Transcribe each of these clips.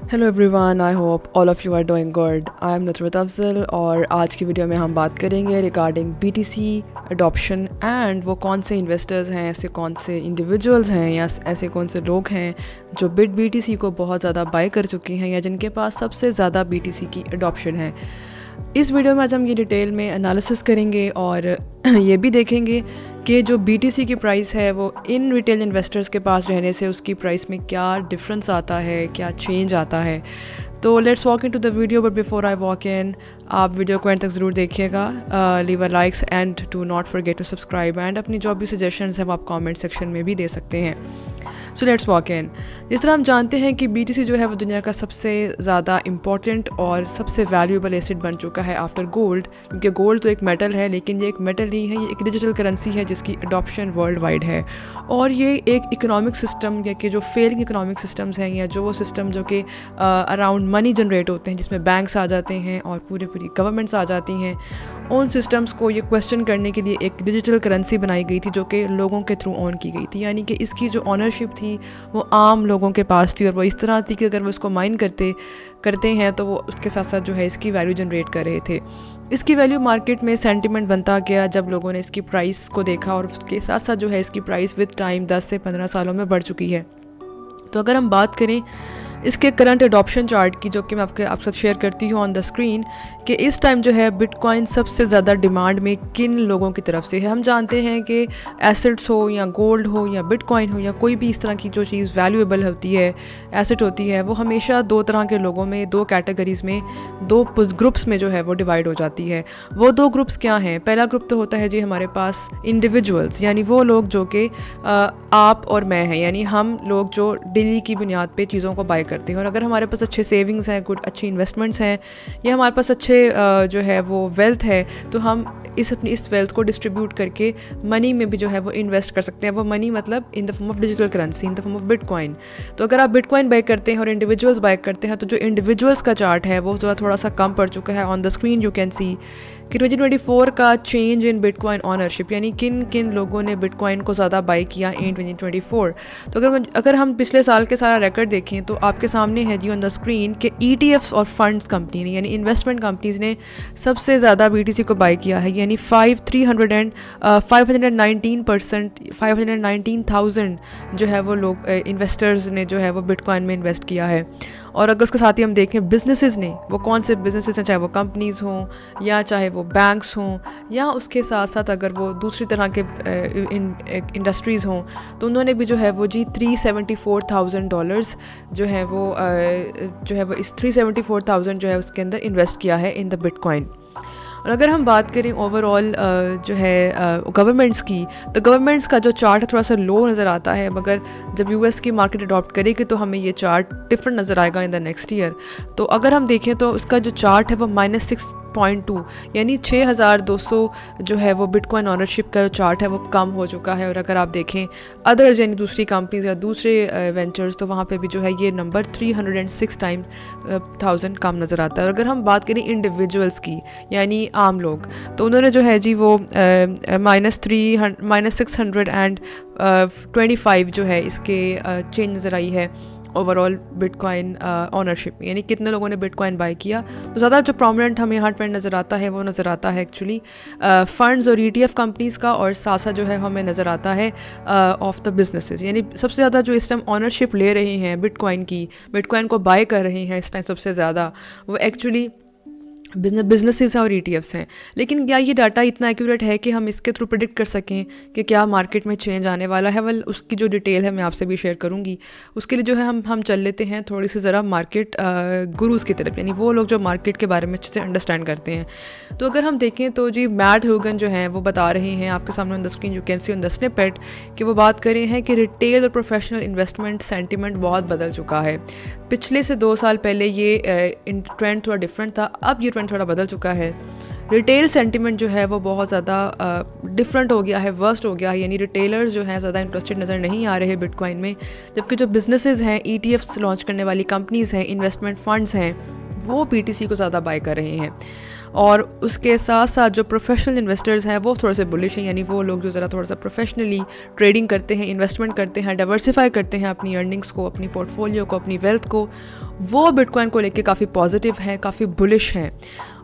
Hello everyone, I hope all of you are doing good. I am Nusrat Afzal और आज की video में हम बात करेंगे रिगार्डिंग बीटीसी अडॉप्शन एंड वो कौन से इन्वेस्टर्स हैं, ऐसे कौन से इंडिविजुअल्स हैं या ऐसे कौन से लोग हैं जो बिट बीटीसी को बहुत ज़्यादा बाय कर चुके हैं या जिनके पास सबसे ज़्यादा बीटीसी की अडॉप्शन है। इस वीडियो में आज हम ये डिटेल में एनालिसिस करेंगे और ये भी देखेंगे कि जो बीटीसी की प्राइस है वो इन रिटेल इन्वेस्टर्स के पास रहने से उसकी प्राइस में क्या डिफरेंस आता है, क्या चेंज आता है। तो let's walk into the video, but before I walk in आप वीडियो को एंड तक ज़रूर देखिएगा। Leave a likes and do not forget to subscribe and अपनी जो भी सजेशंस हैं वो आप कमेंट सेक्शन में भी दे सकते हैं। सो लेट्स वॉक इन। जिस तरह हम जानते हैं कि बीटीसी जो है वो दुनिया का सबसे ज़्यादा इंपॉर्टेंट और सबसे वैल्यूएबल एसेट बन चुका है आफ्टर गोल्ड, क्योंकि गोल्ड तो एक मेटल है लेकिन ये एक मेटल नहीं है, ये एक डिजिटल करेंसी है जिसकी अडॉप्शन वर्ल्ड वाइड है। और ये एक इकोनॉमिक सिस्टम या कि जो फेलिंग इकोनॉमिक सिस्टम्स हैं या जो वो सिस्टम जो कि अराउंड मनी जनरेट होते हैं, जिसमें बैंक्स आ जाते हैं और पूरी गवर्नमेंट्स आ जाती हैं, उन सिस्टम्स को ये क्वेश्चन करने के लिए एक डिजिटल करेंसी बनाई गई थी जो कि लोगों के थ्रू ऑन की गई थी। यानी कि इसकी जो ऑनरशिप थी वो आम लोगों के पास थी और वो इस तरह थी कि अगर वो इसको माइन करते हैं तो वो उसके साथ साथ जो है इसकी वैल्यू जनरेट कर रहे थे। इसकी वैल्यू मार्केट में सेंटिमेंट बनता गया जब लोगों ने इसकी प्राइस को देखा और उसके साथ साथ जो है इसकी प्राइस विद टाइम 10 से 15 सालों में बढ़ चुकी है। तो अगर हम बात करें इसके करंट अडॉप्शन चार्ट की, जो कि मैं आपके साथ शेयर करती हूँ ऑन द स्क्रीन, कि इस टाइम जो है बिटकॉइन सबसे ज़्यादा डिमांड में किन लोगों की तरफ से है। हम जानते हैं कि एसेट्स हो या गोल्ड हो या बिटकॉइन हो या कोई भी इस तरह की जो चीज़ वैल्यूएबल होती है, एसेट होती है, वो हमेशा दो तरह के लोगों में, दो कैटेगरीज़ में, दो ग्रुप्स में जो है वो डिवाइड हो जाती है। वो दो ग्रुप्स क्या हैं? पहला ग्रुप तो होता है जी हमारे पास इंडिविजुअल्स, यानी वो लोग जो कि आप और मैं हैं, यानी हम लोग जो डेली की बुनियाद पे चीज़ों को बाय करते हैं। और अगर हमारे पास अच्छे सेविंग्स हैं, गुड अच्छी इन्वेस्टमेंट्स हैं या हमारे पास अच्छे जो है वो वेल्थ है, तो हम अपनी इस वेल्थ को डिस्ट्रीब्यूट करके मनी में भी जो है वो इन्वेस्ट कर सकते हैं। वो मनी मतलब in the form of digital currency, in the form of bitcoin. तो अगर आप बिटकॉइन बाय करते हैं और इंडिविजुअल्स बाय करते हैं, तो जो इंडिविजुअल्स का चार्ट है वो जो थोड़ा सा कम पड़ चुका है। On the screen you can see कि 2024 का चेंज इन बिटकॉइन ऑनरशिप, यानी किन किन लोगों ने बिटकॉइन को ज़्यादा बाय किया इन 2024। तो अगर हम पिछले साल के सारा रिकॉर्ड देखें तो आपके सामने है जी ऑन द स्क्रीन कि ETFs और फंड्स कंपनी ने, यानी इन्वेस्टमेंट कंपनीज ने सबसे ज़्यादा BTC को बाय किया है, यानी 519,000 जो है वो लोग इन्वेस्टर्स ने जो है वो बिटकॉइन में इन्वेस्ट किया है। और अगर उसके साथ ही हम देखें बिजनेसेस ने, वो कौन से बिजनेसेस हैं, चाहे वो कंपनीज़ हों या चाहे वो बैंक्स हों या उसके साथ साथ अगर वो दूसरी तरह के इंडस्ट्रीज़ हों, तो उन्होंने भी जो है वो जी $374,000 जो है वो इस 374,000 जो है उसके अंदर इन्वेस्ट किया है इन द बिटकॉइन। और अगर हम बात करें ओवरऑल जो है गवर्नमेंट्स की, तो गवर्नमेंट्स का जो चार्ट है थोड़ा सा लो नज़र आता है, मगर जब US की मार्केट अडॉप्ट करेगी तो हमें ये चार्ट डिफरेंट नज़र आएगा इन द नेक्स्ट ईयर। तो अगर हम देखें तो उसका जो चार्ट है वो -6.2, यानी 6,200 जो है वो बिटकॉइन ऑनरशिप का जो चार्ट है वो कम हो चुका है। और अगर आप देखें अदर्स यानी दूसरी कंपनीज या दूसरे वेंचर्स, तो वहाँ पे भी जो है ये नंबर 306,000 कम नज़र आता है। और अगर हम बात करें इंडिविजुअल्स की, यानी आम लोग, तो उन्होंने जो है जी वो -625 जो है इसके चेंज नज़र आई है ओवरऑल बिटकॉइन ऑनरशिप, यानी कितने लोगों ने बिटकॉइन बाय किया। तो ज़्यादा जो प्रोमिनेंट हमें यहाँ ट्रेंड नज़र आता है वो नज़र आता है एक्चुअली फंड्स और ETF कंपनीज़ का, और साथ साथ जो है हमें नज़र आता है ऑफ द बिजनेसेस, यानी सबसे ज़्यादा जो इस टाइम ऑनरशिप ले रहे हैं बिटकॉइन को बाय कर रहे हैं इस टाइम सबसे ज़्यादा, वो एक्चुअली बिजनेसेस हैं और ETFs हैं। लेकिन क्या ये डाटा इतना एक्यूरेट है कि हम इसके थ्रू प्रेडिक्ट कर सकें कि क्या मार्केट में चेंज आने वाला है? वेल, उसकी जो डिटेल है मैं आपसे भी शेयर करूंगी। उसके लिए जो है हम चल लेते हैं थोड़ी सी ज़रा मार्केट गुरुज़ की तरफ, यानी वो लोग जो मार्केट के बारे में अच्छे से अंडरस्टैंड करते हैं। तो अगर हम देखें तो जी मैट ह्यूगन जो हैं वो बता रहे हैं आपके सामने on the screen, you can see on the snippet, कि वो बात कर रहे हैं कि रिटेल और प्रोफेशनल इन्वेस्टमेंट सेंटिमेंट बहुत बदल चुका है। पिछले से 2 साल पहले ये ट्रेंड थोड़ा डिफरेंट था, अब ये ट्रेंड थोड़ा बदल चुका है। रिटेल सेंटिमेंट जो है वो बहुत ज़्यादा डिफरेंट हो गया है, वर्स्ट हो गया है, यानी रिटेलर्स जो हैं ज़्यादा इंटरेस्टेड नज़र नहीं आ रहे बिटकॉइन में, जबकि जो बिजनेसेस हैं, ETFs लॉन्च करने वाली कंपनीज़ हैं, इन्वेस्टमेंट फंड्स हैं, वो BTC को ज़्यादा बाय कर रहे हैं। और उसके साथ साथ जो प्रोफेशनल इन्वेस्टर्स हैं वो थोड़े से बुलिश हैं, यानी वो लोग जो ज़रा थोड़ा सा प्रोफेशनली ट्रेडिंग करते हैं, इन्वेस्टमेंट करते हैं, डाइवर्सिफाई करते हैं अपनी अर्निंग्स को, अपनी पोर्टफोलियो को, अपनी वेल्थ को, वो बिटकॉइन को लेके काफ़ी पॉजिटिव हैं, काफ़ी बुलिश हैं।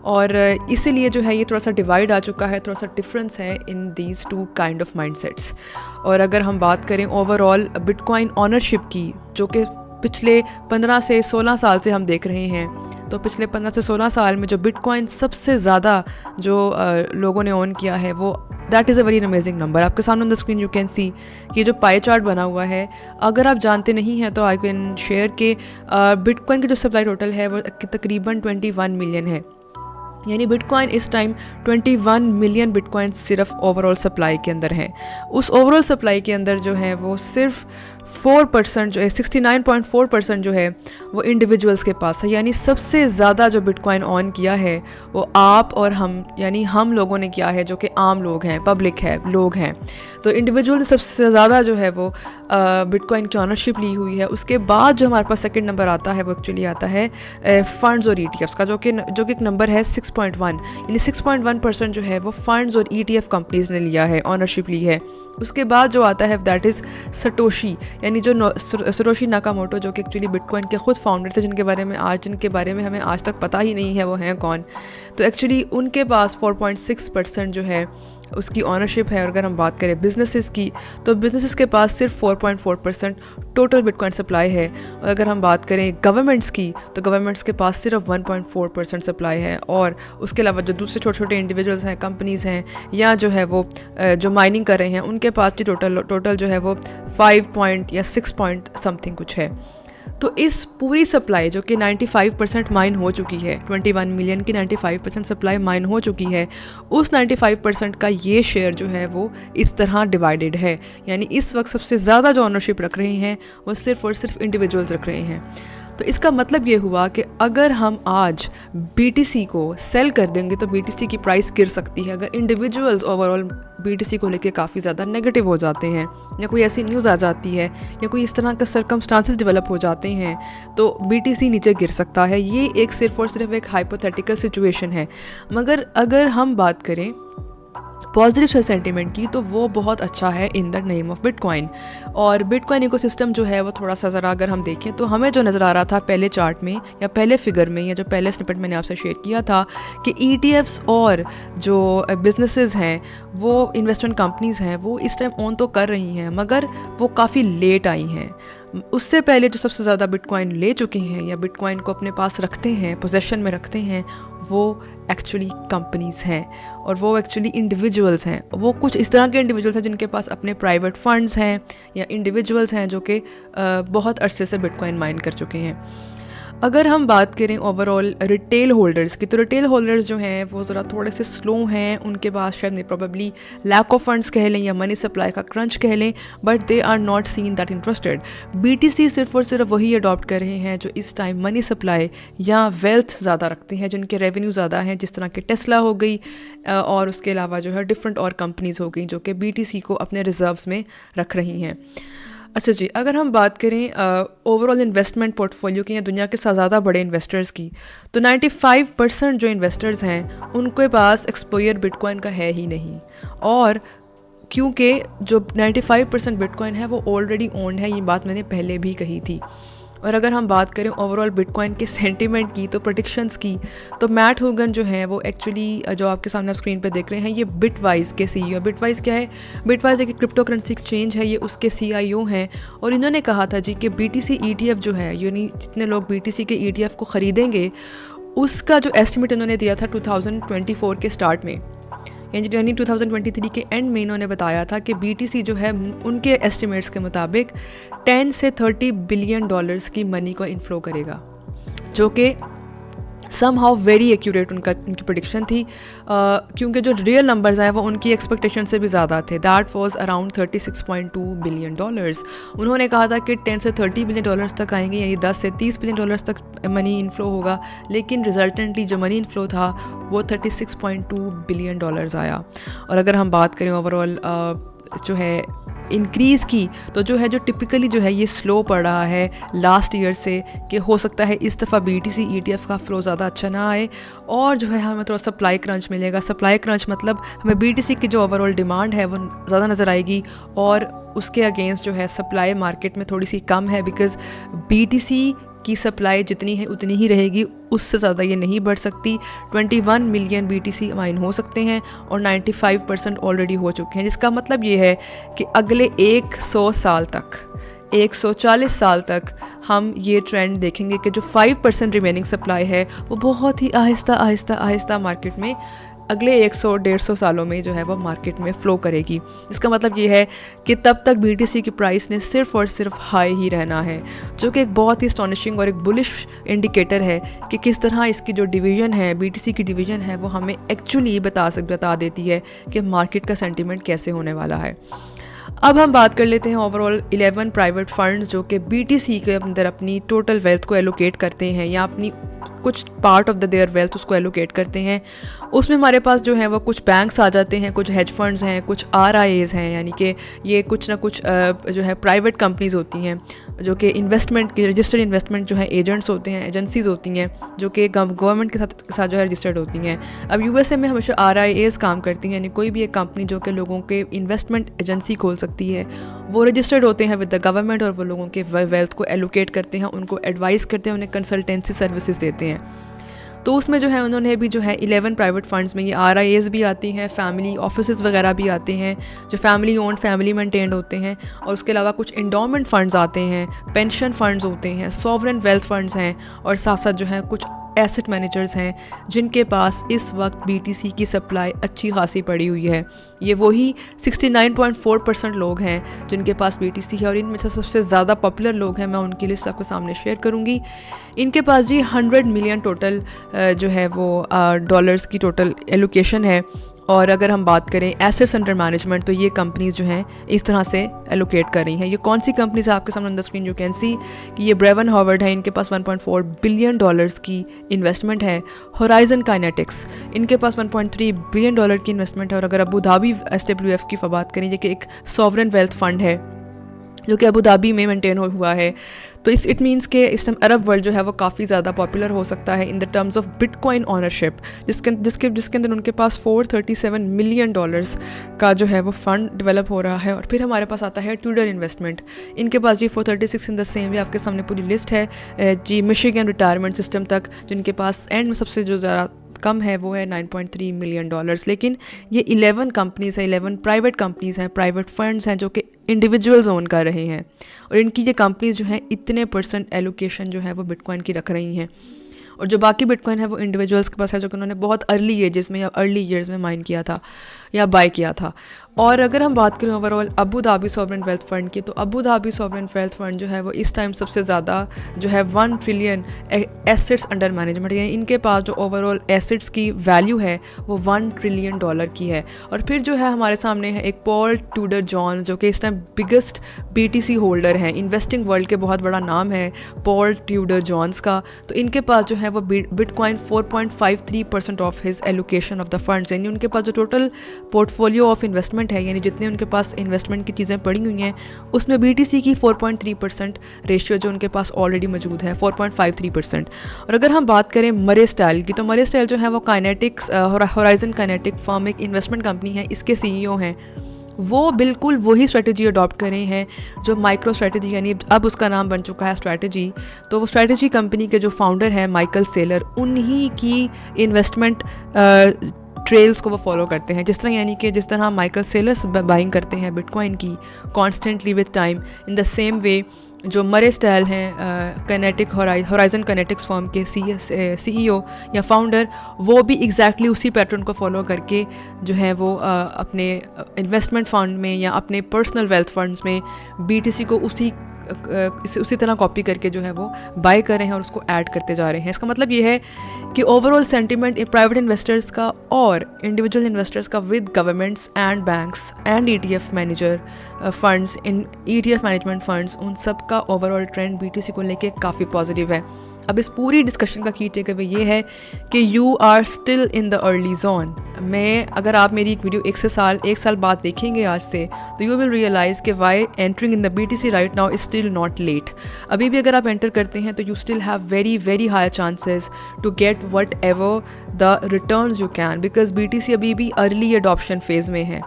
और इसीलिए जो है ये थोड़ा सा डिवाइड आ चुका है, थोड़ा सा डिफरेंस है in these two kind of mindsets. और अगर हम बात करें ओवरऑल बिटकॉइन ऑनरशिप की, जो कि पिछले 15 से 16 साल से हम देख रहे हैं, तो पिछले 15 से 16 साल में जो बिटकॉइन सबसे ज़्यादा जो लोगों ने ओन किया है, वो that is a very amazing number. आपके सामने on the screen you can see कि जो पाई चार्ट बना हुआ है, अगर आप जानते नहीं हैं तो आई कैन शेयर के बिटकॉइन की जो सप्लाई टोटल है वो तकरीबन 21 मिलियन है। यानी बिटकॉइन इस टाइम 21 मिलियन बिटकॉइन सिर्फ ओवरऑल सप्लाई के अंदर हैं। उस ओवरऑल सप्लाई के अंदर जो है वो सिर्फ 4% जो है, 69.4% जो है वो इंडिविजुअल्स के पास है। यानी सबसे ज़्यादा जो बिटकॉइन ऑन किया है वो आप और हम, यानी हम लोगों ने किया है, जो कि आम लोग हैं, पब्लिक है, लोग हैं। तो इंडिविजुअल सबसे ज़्यादा जो है वो बिटकॉइन की ऑनरशिप ली हुई है। उसके बाद जो हमारे पास सेकंड नंबर आता है वो एक्चुअली आता है फ़ंड्स और ETFs का, जो कि एक नंबर है 6.1, यानी 6.1% जो है वो फ़ंड्स और ETF कंपनीज़ ने लिया है, ऑनरशिप ली है। उसके बाद जो आता है दैट इज़ सटोशी, यानी जो सटोशी नाकामोटो, जो कि एक्चुअली बिटकॉइन के खुद फाउंडर थे, जिनके बारे में हमें आज तक पता ही नहीं है वो हैं कौन। तो एक्चुअली उनके पास 4.6% जो है उसकी ऑनरशिप है। और अगर हम बात करें बिजनेसेस की, तो बिजनेसेस के पास सिर्फ 4.4% टोटल बिटकॉइन सप्लाई है। और अगर हम बात करें गवर्नमेंट्स की, तो गवर्नमेंट्स के पास सिर्फ 1.4% सप्लाई है। और उसके अलावा जो दूसरे छोटे छोटे इंडिविजुअल्स हैं, कंपनीज़ हैं, या जो है वो जो माइनिंग कर रहे हैं, उनके पास की टोटल जो है वो 5 या 6 समथिंग कुछ है। तो इस पूरी सप्लाई जो कि 95% माइन हो चुकी है, 21 मिलियन की 95% सप्लाई माइन हो चुकी है, उस 95% का ये शेयर जो है वो इस तरह डिवाइडेड है। यानी इस वक्त सबसे ज़्यादा जो ऑनरशिप रख रहे हैं वो सिर्फ और सिर्फ इंडिविजुअल्स रख रहे हैं। तो इसका मतलब ये हुआ कि अगर हम आज BTC को सेल कर देंगे तो BTC की प्राइस गिर सकती है। अगर इंडिविजुअल्स ओवरऑल BTC को लेके काफ़ी ज़्यादा नेगेटिव हो जाते हैं, या कोई ऐसी न्यूज़ आ जाती है, या कोई इस तरह का सर्कमस्टांसेस डेवलप हो जाते हैं, तो BTC नीचे गिर सकता है। ये एक सिर्फ और सिर्फ एक हाइपोथेटिकल सिचुएशन है। मगर अगर हम बात करें पॉजिटिव सेंटीमेंट की, तो वो बहुत अच्छा है in the name of bitcoin. और बिटकॉइन इकोसिस्टम जो है वो थोड़ा सा ज़रा अगर हम देखें तो हमें जो नज़र आ रहा था पहले चार्ट में, या पहले फिगर में, या जो पहले स्निपेट मैंने आपसे शेयर किया था, कि ETFs और जो बिजनेसेस हैं, वो इन्वेस्टमेंट कंपनीज़ हैं, वो इस टाइम ऑन तो कर रही हैं, मगर वो काफ़ी लेट आई हैं। उससे पहले जो सबसे ज़्यादा बिटकॉइन ले चुके हैं या बिटकॉइन को अपने पास रखते हैं, पोजेशन में रखते हैं, वो एक्चुअली कंपनीज़ हैं, और वो एक्चुअली इंडिविजुअल्स हैं। वो कुछ इस तरह के इंडिविजुअल्स हैं जिनके पास अपने प्राइवेट फंड्स हैं, या इंडिविजुअल्स हैं जो कि बहुत अरसे से बिटकॉइन माइन कर चुके हैं। अगर हम बात करें ओवरऑल रिटेल होल्डर्स की, तो रिटेल होल्डर्स जो हैं वो ज़रा थोड़े से स्लो हैं। उनके पास शायद प्रॉबेबली लैक ऑफ फंड्स कह लें, या मनी सप्लाई का क्रंच कह लें, but they are not seen that interested. BTC सिर्फ और सिर्फ वही अडॉप्ट कर रहे हैं जो इस टाइम मनी सप्लाई या वेल्थ ज़्यादा रखते हैं, जिनके रेवेन्यू ज़्यादा हैं, जिस तरह की टेस्ला हो गई, और उसके अलावा जो है डिफरेंट और कंपनीज़ हो गई जो कि BTC को अपने रिजर्व्स में रख रही हैं। अच्छा जी, अगर हम बात करें ओवरऑल इन्वेस्टमेंट पोर्टफोलियो की, या दुनिया के ज़्यादा बड़े इन्वेस्टर्स की, तो 95% जो इन्वेस्टर्स हैं उनके पास एक्सपोजर बिटकॉइन का है ही नहीं। और क्योंकि जो 95% बिटकॉइन है वो ऑलरेडी ओन्ड है, ये बात मैंने पहले भी कही थी। और अगर हम बात करें ओवरऑल बिटकॉइन के सेंटीमेंट की, तो प्रेडिक्शंस की, तो मैट होगन जो है वो एक्चुअली जो आपके सामने आप स्क्रीन पे देख रहे हैं, ये बिटवाइज के CEO। बिटवाइज क्या है? बिटवाइज एक क्रिप्टो करेंसी एक्सचेंज है, ये उसके CIO हैं। और इन्होंने कहा था जी कि BTC ETF जो है, यानी जितने लोग BTC के ETF को ख़रीदेंगे, उसका जो एस्टिमेट इन्होंने दिया था 2024 के स्टार्ट में, यानी 2023 के एंड में इन्होंने बताया था कि BTC जो है उनके एस्टिमेट्स के मुताबिक 10 से 30 बिलियन डॉलर्स की मनी को इनफ्लो करेगा, जो कि समहाउ वेरी एक्यूरेट उनकी प्रेडिक्शन थी, क्योंकि जो रियल नंबर्स आए वो उनकी एक्सपेक्टेशन से भी ज़्यादा थे। That was around 36.2 billion dollars. उन्होंने कहा था कि 10 से 30 बिलियन डॉलर्स तक आएंगे, यानी 10 से 30 बिलियन डॉलर्स तक मनी इनफ्लो होगा, लेकिन रिजल्टेंटली जो मनी इनफ्लो था वो 36.2 बिलियन डॉलर्स आया। और अगर हम बात करें ओवरऑल जो है इंक्रीज़ की, तो जो है जो टिपिकली जो है ये स्लो पड़ रहा है लास्ट ईयर से, कि हो सकता है इस दफ़ा BTC ETF का फ़्लो ज़्यादा अच्छा ना आए और जो है हमें थोड़ा सप्लाई क्रंच मिलेगा। सप्लाई क्रंच मतलब हमें BTC की जो ओवरऑल डिमांड है वो ज़्यादा नज़र आएगी और उसके अगेंस्ट जो है सप्लाई मार्केट में थोड़ी सी कम है, बिकॉज़ BTC की सप्लाई जितनी है उतनी ही रहेगी, उससे ज़्यादा ये नहीं बढ़ सकती। 21 मिलियन BTC माइन हो सकते हैं और 95% ऑलरेडी हो चुके हैं, जिसका मतलब ये है कि अगले 100 साल तक, 140 साल तक हम ये ट्रेंड देखेंगे कि जो 5% रिमेनिंग सप्लाई है वो बहुत ही आहिस्ता आहिस्ता आहिस्ता मार्केट में अगले 100-150 सालों में जो है वो मार्केट में फ़्लो करेगी। इसका मतलब ये है कि तब तक BTC की प्राइस ने सिर्फ़ और सिर्फ हाई ही रहना है, जो कि एक बहुत ही अस्टॉनिशिंग और एक बुलिश इंडिकेटर है कि किस तरह इसकी जो डिवीज़न है, BTC की डिवीज़न है, वो हमें एक्चुअली बता देती है कि मार्केट का सेंटिमेंट कैसे होने वाला है। अब हम बात कर लेते हैं ओवरऑल 11 प्राइवेट फंड्स जो कि BTC के अंदर अपनी टोटल वेल्थ को एलोकेट करते हैं या अपनी कुछ part of the there wealth उसको एलोकेट करते हैं। उसमें हमारे पास जो है वो कुछ बैंक्स आ जाते हैं, कुछ हेज फंड्स हैं, कुछ RIAs हैं, यानी कि ये कुछ ना कुछ जो है प्राइवेट कंपनीज़ होती हैं जो कि इन्वेस्टमेंट की रजिस्टर्ड इन्वेस्टमेंट जो है एजेंट्स होते हैं, एजेंसीज़ होती हैं जो कि गवर्नमेंट के साथ जो है रजिस्टर्ड होती हैं। अब USA में हमेशा RIAs काम करती हैं, यानी कोई भी एक कंपनी जो कि लोगों के इन्वेस्टमेंट एजेंसी खोल सकती है, वो रजिस्टर्ड होते हैं विद द गवर्नमेंट और वो लोगों के वेल्थ को एलोकेट करते हैं, उनको एडवाइस करते हैं, उन्हें कंसल्टेंसी सर्विसेज देते हैं। तो उसमें जो है उन्होंने भी जो है 11 प्राइवेट फंड्स में ये RIAs भी आती हैं, फैमिली ऑफिसेज वगैरह भी आते हैं जो फैमिली ओन्ड, फैमिली मेंटेन्ड होते हैं, और उसके अलावा कुछ इंडोमेंट फंड्स आते हैं, पेंशन फंड्स होते हैं, सॉवरेन वेल्थ फंड्स हैं, और साथ साथ जो है कुछ एसेट मैनेजर्स हैं जिनके पास इस वक्त BTC की सप्लाई अच्छी खासी पड़ी हुई है। ये वही 69.4% लोग हैं जिनके पास BTC है, और इनमें से सबसे ज़्यादा पॉपुलर लोग हैं, मैं उनकी लिस्ट आपके सामने शेयर करूँगी। इनके पास जी 100 मिलियन टोटल जो है वो डॉलर्स की टोटल एलोकेशन है। और अगर हम बात करें एसेट्स अंडर मैनेजमेंट, तो ये कंपनीज़ जो हैं इस तरह से एलोकेट कर रही हैं। ये कौन सी कंपनीज है आपके सामने on the screen, you can see कि ये ब्रेवन हॉवर्ड है, इनके पास 1.4 बिलियन डॉलर्स की इन्वेस्टमेंट है। होराइजन काइनेटिक्स, इनके पास 1.3 बिलियन डॉलर की इन्वेस्टमेंट है। और अगर अबू धाबी SWF की बात करें, जो कि एक सॉवरेन वेल्थ फंड है जो कि अबू धाबी में मेंटेन हुआ है, तो इट मीन्स के इस टाइम अरब वर्ल्ड जो है वो काफ़ी ज़्यादा पॉपुलर हो सकता है in the terms of bitcoin ownership, जिसके अंदर उनके पास 437 मिलियन डॉलर्स का जो है वो फंड डेवलप हो रहा है। और फिर हमारे पास आता है ट्यूडर इन्वेस्टमेंट, इनके पास जी 436 इन द सेम वे, आपके सामने पूरी लिस्ट है जी मिशिगन रिटायरमेंट सिस्टम तक, जिनके पास एंड में सबसे जो ज़्यादा कम है वो है 9.3 मिलियन डॉलर्स। लेकिन ये 11 कंपनीज़ हैं, 11 प्राइवेट कंपनीज़ हैं, प्राइवेट फंड्स हैं जो कि इंडिविजुअल्स ओन कर रहे हैं, और इनकी ये कंपनीज़ जो हैं इतने % एलोकेशन जो है वो बिटकॉइन की रख रही हैं, और जो बाकी बिटकॉइन है वो इंडिविजुअल्स के पास है जो कि उन्होंने बहुत अर्ली एजेस में या अर्ली ईयर्स में माइन किया था या बाय किया था। और अगर हम बात करें overall Abu Dhabi sovereign wealth fund की, तो Abu Dhabi sovereign wealth fund जो है वो इस टाइम सबसे ज़्यादा जो है 1 ट्रिलियन एसेट्स अंडर मैनेजमेंट, यानी इनके पास जो ओवरऑल एसेट्स की वैल्यू है वो 1 ट्रिलियन डॉलर की है। और फिर जो है हमारे सामने है एक पॉल ट्यूडर जॉन, जो कि इस टाइम बिगेस्ट BTC होल्डर हैं, इन्वेस्टिंग वर्ल्ड के बहुत बड़ा नाम है पॉल ट्यूडर जॉन्स का। तो इनके पास जो है वो bitcoin 4.53% of his allocation of the funds, यानी उनके पास जो टोटल पोर्टफोलियो ऑफ इन्वेस्टमेंट है, यानी जितने उनके पास इन्वेस्टमेंट की चीज़ें पड़ी हुई हैं, उसमें BTC की 4.3% रेशियो जो उनके पास ऑलरेडी मौजूद है, 4.53%। और अगर हम बात करें मरे स्टाइल की, तो मरे स्टाइल जो है वो काइनेटिक्स होराइजन काइनेटिक फर्म एक इन्वेस्टमेंट कंपनी है, इसके CEO हैं, वो बिल्कुल वही स्ट्रेटजी अडॉप्ट कर रहे हैं जो माइक्रो स्ट्रेटजी, यानी अब उसका नाम बन चुका है स्ट्रेटजी। तो वो स्ट्रेटजी कंपनी के जो फाउंडर हैं माइकल सेलर, उन्हीं की इन्वेस्टमेंट ट्रेल्स को वो फॉलो करते हैं। जिस तरह माइकल सेलर्स बाइंग करते हैं बिटकॉइन की constantly with time, in the same way जो मरे स्टाइल हैं काइनेटिक होराइजन काइनेटिक्स फर्म के CEO या फाउंडर, वो भी एग्जैक्टली उसी पैटर्न को फॉलो करके जो है वो अपने इन्वेस्टमेंट फंड में या अपने पर्सनल वेल्थ फंड्स में BTC को उसी तरह कॉपी करके जो है वो बाय कर रहे हैं और उसको ऐड करते जा रहे हैं। इसका मतलब ये है कि ओवरऑल सेंटिमेंट प्राइवेट इन्वेस्टर्स का और इंडिविजुअल इन्वेस्टर्स का with governments and banks and ETF manager funds, in ETF management funds, उन सब का ओवरऑल ट्रेंड BTC को लेके काफ़ी पॉजिटिव है। अब इस पूरी डिस्कशन का की टेक अवे ये है कि you are still in the early zone. अगर आप मेरी एक वीडियो एक साल बाद देखेंगे आज से, तो यू विल रियलाइज़ कि why entering in the BTC right now is still not late. अभी भी अगर आप एंटर करते हैं तो you still have very very high chances to get whatever the returns you can, because BTC अभी भी अर्ली अडॉप्शन फेज़ में है।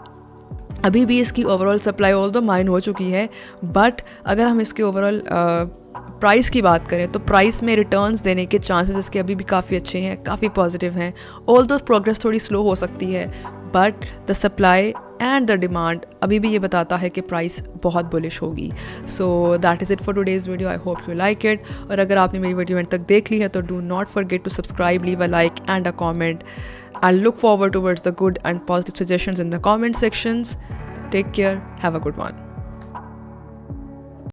अभी भी इसकी ओवरऑल सप्लाई ऑल दो माइन हो चुकी है, बट अगर हम इसके ओवरऑल प्राइस की बात करें तो प्राइस में रिटर्न्स देने के चांसेस इसके अभी भी काफ़ी अच्छे हैं, काफ़ी पॉजिटिव हैं। ऑल दो प्रोग्रेस थोड़ी स्लो हो सकती है, but the supply and the demand अभी भी ये बताता है कि प्राइस बहुत बुलिश होगी। So that is it for today's video. I hope you like it. और अगर आपने मेरी वीडियो एंड तक देख ली है तो do not forget to subscribe, leave a like and a comment. I'll look forward towards the good and positive suggestions in the comment sections. Take care. Have a good one.